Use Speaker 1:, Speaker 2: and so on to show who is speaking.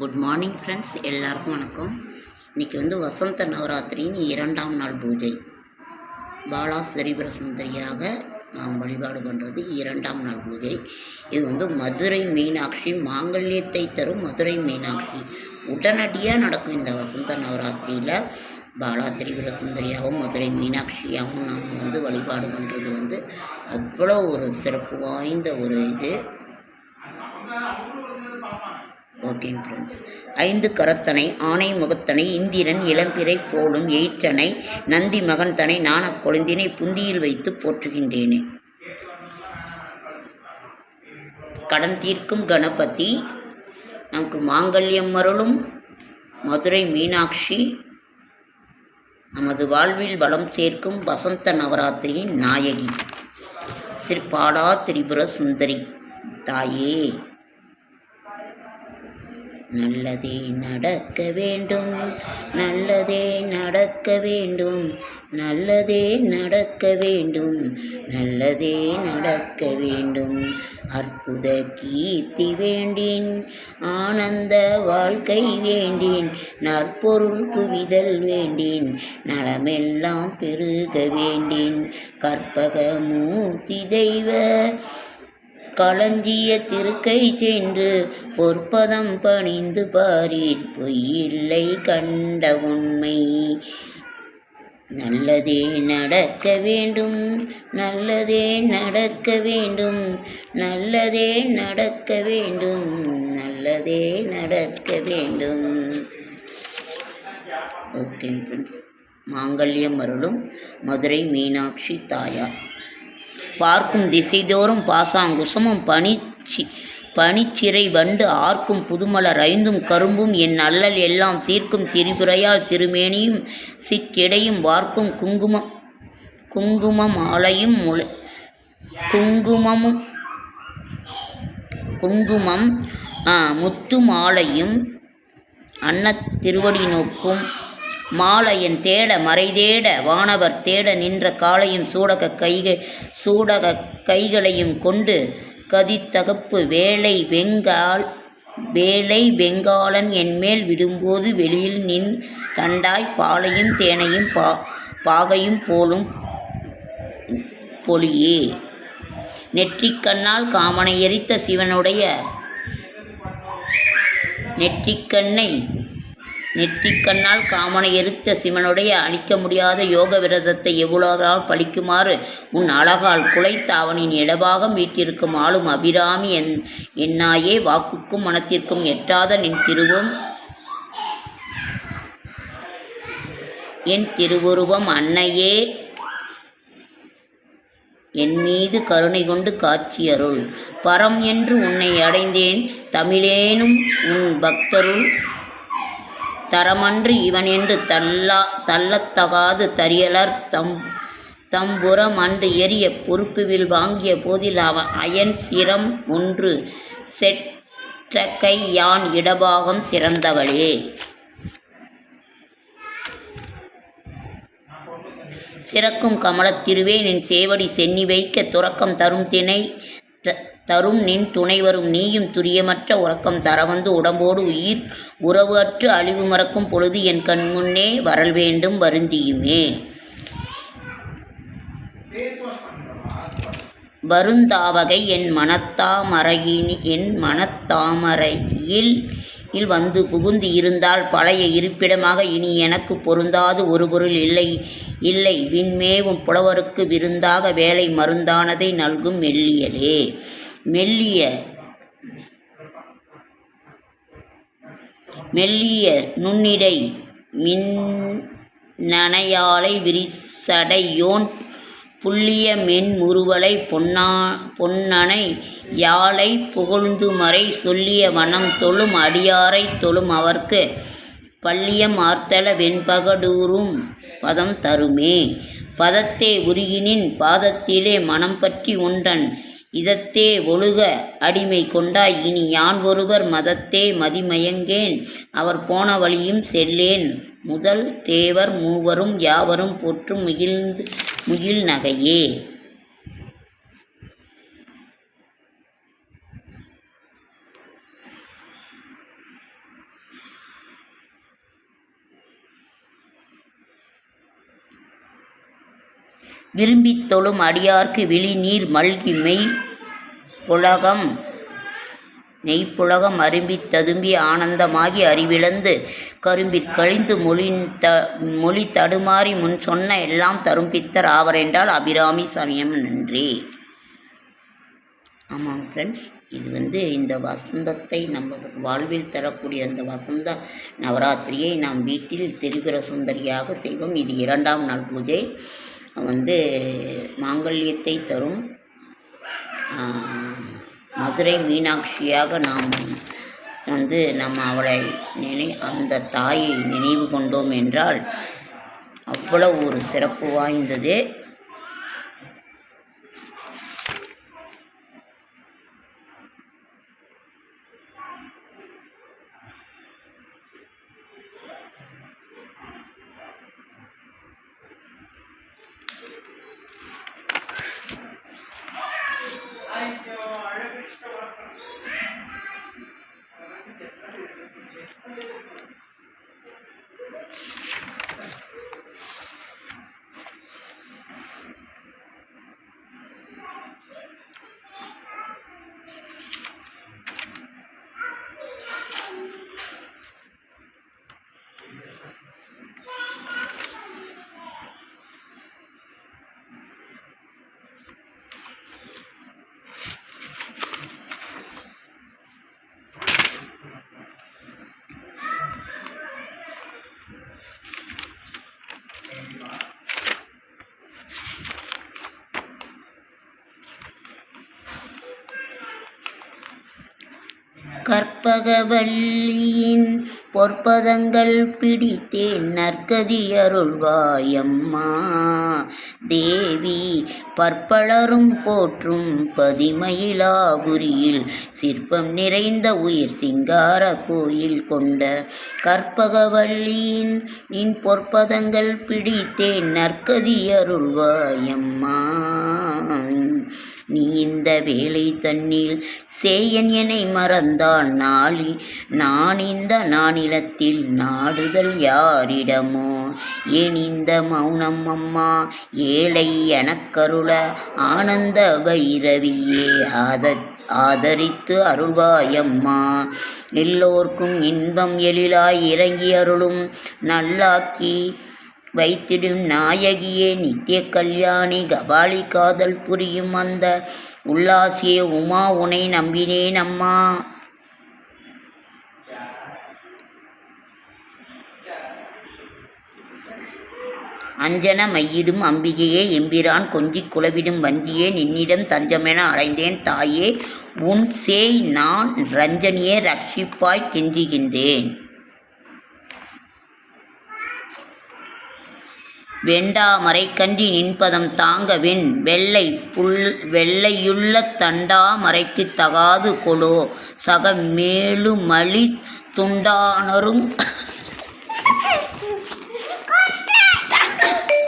Speaker 1: Good morning friends, எல்லாருக்கும் வணக்கம். இன்றைக்கி வசந்த நவராத்திரியின் 2ஆம் நாள் பூஜை. பாலா திரிபுர சுந்தரியாக நாம் வழிபாடு பண்ணுறது 2ஆம் நாள் பூஜை. இது மதுரை மீனாட்சி, மாங்கல்யத்தை தரும் மதுரை மீனாட்சி. உடனடியாக நடக்கும் இந்த வசந்த நவராத்திரியில். பாலா திரிபுர சுந்தரியாகவும் மதுரை மீனாட்சியாகவும் நாம் வழிபாடு பண்ணுறது அவ்வளோ ஒரு சிறப்பு வாய்ந்த ஒரு இது. ஓகேங்க ஃப்ரெண்ட்ஸ். 5 கரத்தனை ஆனை முகத்தனை இந்திரன் இளம்பிறை போலும் எயிற்றனை நந்தி மகன் தனை நாணக் கொழுந்தினை புந்தியில் வைத்து போற்றுகின்றேனே. கடன் தீர்க்கும் கணபதி, நமக்கு மாங்கல்யம் அருளும் மதுரை மீனாட்சி, நமது வாழ்வில் வளம் சேர்க்கும் வசந்த நவராத்திரியின் நாயகி பாலா திரிபுர சுந்தரி தாயே. நல்லதே நடக்க வேண்டும், நல்லதே நடக்க வேண்டும், நல்லதே நடக்க வேண்டும், நல்லதே நடக்க வேண்டும். அற்புத கீர்த்தி வேண்டின், ஆனந்த வாழ்க்கை வேண்டின், நற்பொருள் குவிதல் வேண்டின், நலமெல்லாம் பெருக வேண்டின். கற்பக மூர்த்தி தெய்வ களஞ்சிய திருக்கை சென்று பொற்பதம் பணிந்து பாரீர், பொய்யில்லை கண்ட உண்மை. நல்லதே நடக்க வேண்டும், நல்லதே நடக்க வேண்டும், நல்லதே நடக்க வேண்டும், நல்லதே நடக்க வேண்டும். Okay friends. மாங்கல்யம் அருளும் மதுரை மீனாட்சி தாயார். பார்க்கும் திசைதோறும் பாசாங்குசமும் பனிச்சிறை வண்டு ஆர்க்கும் புதுமலர் ஐந்தும் கரும்பும் என் அல்லல் எல்லாம் தீர்க்கும் திரிபுரையால் திருமேனியும் சிற்றெடையும் வார்க்கும் குங்குமம் ஆலையும் குங்குமம் முத்து மாலையும் அன்ன திருவடி நோக்கும் மாலையன் தேட மறைதேட வானவர் தேட நின்ற காலையும் சூடக கைகளையும் கொண்டு கதித்தகப்பு வேலை வெங்காளன் என்மேல் விடும்போது வெளியில் நின் கண்டாய் பாலையும் தேனையும் பாகையும் போலும் பொலியே. நெற்றிக்கண்ணால் காமனை எரித்த சிவனுடைய நெற்றிக்கண்ணால் காமனை எரித்த சிவனுடைய அழிக்க முடியாத யோக விரதத்தை எவ்வளோரால் பழிக்குமாறு உன் அழகால் குலைத்த அவனின் இடபாகம் வீட்டிற்கும் ஆளும் அபிராமி என்னாயே. வாக்குக்கும் மனத்திற்கும் எட்டாத என் திருவுருவம் அன்னையே, என் மீது கருணை கொண்டு காட்சி அருள். பரம் என்று உன்னை அடைந்தேன், தமிழேனும் உன் பக்தருள் தரமன்று இவன் என்று தள்ளத்தகாது தரியலர் தம்புறம் அன்று எரிய பொறுப்புவில் வாங்கிய போதில் அவன் அயன் சிரம் ஒன்று செற்றக்கை யான் இடபாகம் சிறந்தவளே. சிறக்கும் கமலத் திருவே, நின் சேவடி சென்னி வைக்க துறக்கம் தரும் நின் துணை வரும் நீயும் துரியமற்ற உறக்கம் தரவந்து உடம்போடு உயிர் உறவு அற்று அழிவு மறக்கும் பொழுது என் கண் முன்னே வரல் வேண்டும் வருந்தியுமே. வருந்தாவகை என் மனத்தாமரையில் வந்து புகுந்து இருந்தால் பழைய இருப்பிடமாக இனி எனக்கு பொருந்தாது ஒரு பொருள் இல்லை விண்மேவும் புலவருக்கு விருந்தாக வேலை மருந்தானதை நல்கும் மெல்லியலே. மெல்லிய நுண்ணிடை மின்னணையாலை விரிசடையோன் புள்ளிய மென் முறுவலை பொன்னனை யாழை புகழ்ந்துமறை சொல்லிய வனம் தொழும் அடியாரை தொழும் அவர்க்கு பள்ளியம் ஆர்த்தல வெண்பகடூரும் பதம் தருமே. பதத்தே உருகினின் பாதத்திலே மனம் பற்றி உண்டன் இதத்தே ஒழுக அடிமை கொண்டாய். இனி யான் ஒருவர் மதத்தே மதிமயங்கேன், அவர் போன வழியும் செல்லேன். முதல் தேவர் மூவரும் யாவரும் போற்றும் முகில் நகையே. விரும்பித் தொழும் அடியார்க்கு விழி நீர் மல்கி மெய்ப்புலகம் அரும்பித் ததும்பி ஆனந்தமாகி அறிவிழந்து கரும்பிற் கழிந்து மொழி தடுமாறி முன் சொன்ன எல்லாம் தரும்பித்தர் ஆவரென்றால் அபிராமி சமயம் நன்றி. ஆமாம் ஃப்ரெண்ட்ஸ், இது இந்த வசந்தத்தை நம்ம வாழ்வில் தரக்கூடிய அந்த வசந்த நவராத்திரியை நாம் வீட்டில் திரிபுர சுந்தரியாக செய்வோம். இது 2ஆம் நாள் பூஜை. மாங்கல்யத்தை தரும் மதுரை மீனாட்சியாக நாம் நம்ம அவளை அந்த தாயை நினைவு கொண்டோம் என்றால் அவ்வளவு ஒரு சிறப்பு வாய்ந்தது. கற்பகவல்லியின் பொற்பதங்கள் பிடித்தேன் நற்கதி அருள்வாயம்மா தேவி. பற்பலரும் போற்றும் பதிமயிலாபுரியில் சிற்பம் நிறைந்த உயிர் சிங்கார கோயில் கொண்ட கற்பகவல்லியின் பொற்பதங்கள் பிடித்தேன் நற்கதி அருள்வாயம்மா. நீ இந்த வேலை தன்னில் சேயன் என்னை மறந்தால் நான் இந்த நானிலத்தில் நாடுதல் யாரிடமோ? ஏன் இந்த மௌனம் அம்மா ஏழை எனக்கருள ஆனந்த பைரவியே ஆதரித்து அருள்வாயம்மா. எல்லோர்க்கும் இன்பம் எழிலாய் இறங்கி அருளும் நல்லாக்கி வைத்திடும் நாயகியே நித்திய கல்யாணி கபாலி காதல் புரியும் அந்த உல்லாசியே உமா உனை நம்பினேன் அம்மா. அஞ்சன மையிடும் அம்பிகையே எம்பிரான் கொஞ்சிக் குலவிடும் வஞ்சியே நின்னிடம் தஞ்சமென அடைந்தேன் தாயே உன் சேய் நான் ரஞ்சனியே ரட்சிப்பாய் கெஞ்சுகின்றேன். வெண்டா மறைக்கன்றி நின்பதம் தாங்க வெள்ளையுள்ள தண்டா மறைக்கு தகாது கொலோ சக மேலுமளி துண்டானரும்